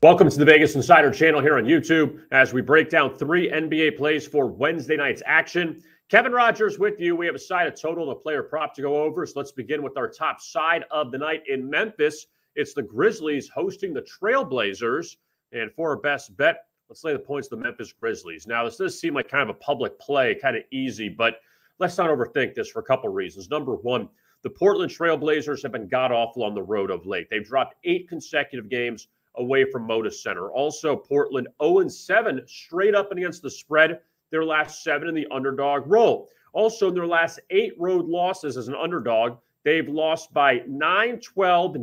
Welcome to the Vegas Insider channel here on YouTube as we break down 3 NBA plays for Wednesday night's action. Kevin Rogers with you. We have a side, a total, and a player prop to go over. So let's begin with our top side of the night in Memphis. It's the Grizzlies hosting the Trailblazers. And for our best bet, let's lay the points of the Memphis Grizzlies. Now, this does seem like kind of a public play, kind of easy, but let's not overthink this for a couple reasons. Number one, the Portland Trailblazers have been god-awful on the road of late. They've dropped 8 consecutive games away from Moda Center. Also, Portland 0-7 straight up and against the spread, their last 7 in the underdog role. Also, in their last 8 road losses as an underdog, they've lost by 9-12,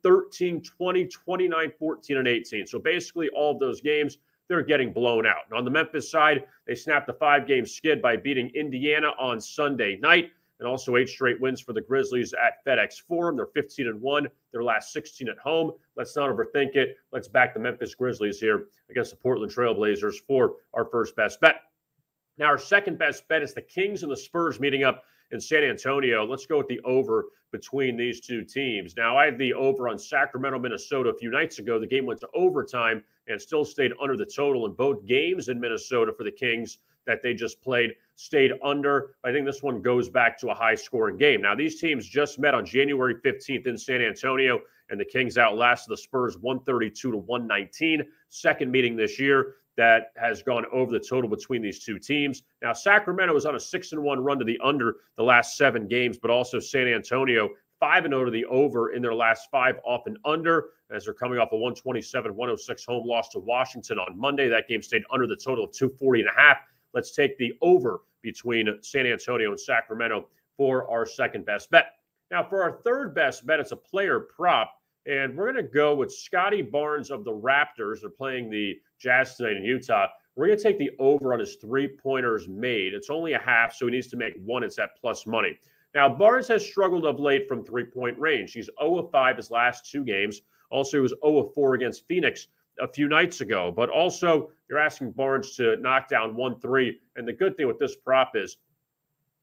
9-13, 20, 29, 14, and 18. So basically all of those games, they're getting blown out. And on the Memphis side, they snapped a 5-game skid by beating Indiana on Sunday night. And also 8 straight wins for the Grizzlies at FedEx Forum. They're 15-1, their last 16 at home. Let's not overthink it. Let's back the Memphis Grizzlies here against the Portland Trailblazers for our first best bet. Now, our second best bet is the Kings and the Spurs meeting up in San Antonio. Let's go with the over between these two teams. Now, I had the over on Sacramento, Minnesota a few nights ago. The game went to overtime and still stayed under the total in both games in Minnesota for the Kings that they just played, stayed under. I think this one goes back to a high-scoring game. Now, these teams just met on January 15th in San Antonio, and the Kings outlasted the Spurs 132-119. Second meeting this year that has gone over the total between these two teams. Now, Sacramento is on a 6-1 run to the under the last 7 games, but also San Antonio 5-0 to the over in their last 5 off and under, as they're coming off a 127-106 home loss to Washington on Monday. That game stayed under the total of 240.5. Let's take the over between San Antonio and Sacramento for our second best bet. Now, for our third best bet, it's a player prop, and we're going to go with Scottie Barnes of the Raptors. They're playing the Jazz tonight in Utah. We're going to take the over on his 3-pointers made. It's only a half, so he needs to make 1. It's at plus money. Now, Barnes has struggled of late from 3-point range. He's 0-5 his last 2 games. Also, he was 0-4 against Phoenix a few nights ago. But also, you're asking Barnes to knock down 1-3. And the good thing with this prop is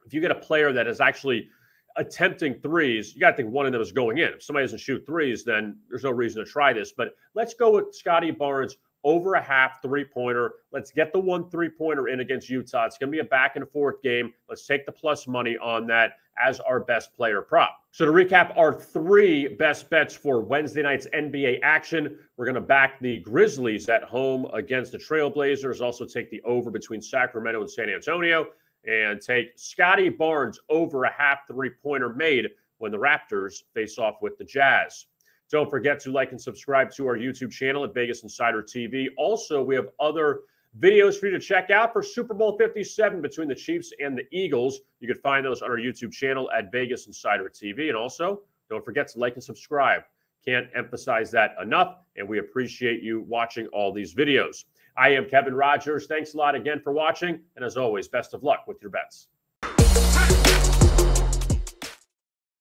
if you get a player that is actually attempting threes, you got to think one of them is going in. If somebody doesn't shoot threes, then there's no reason to try this. But let's go with Scottie Barnes over a half 3-pointer. Let's get the 1 3-pointer in against Utah. It's going to be a back-and-forth game. Let's take the plus money on that as our best player prop. So to recap our 3 best bets for Wednesday night's NBA action, we're going to back the Grizzlies at home against the Trailblazers, also take the over between Sacramento and San Antonio, and take Scottie Barnes over a half 3-pointer made when the Raptors face off with the Jazz. Don't forget to like and subscribe to our YouTube channel at Vegas Insider TV. Also, we have other videos for you to check out for Super Bowl 57 between the Chiefs and the Eagles. You can find those on our YouTube channel at Vegas Insider TV. And also, don't forget to like and subscribe. Can't emphasize that enough, and we appreciate you watching all these videos. I am Kevin Rogers. Thanks a lot again for watching, and as always, best of luck with your bets.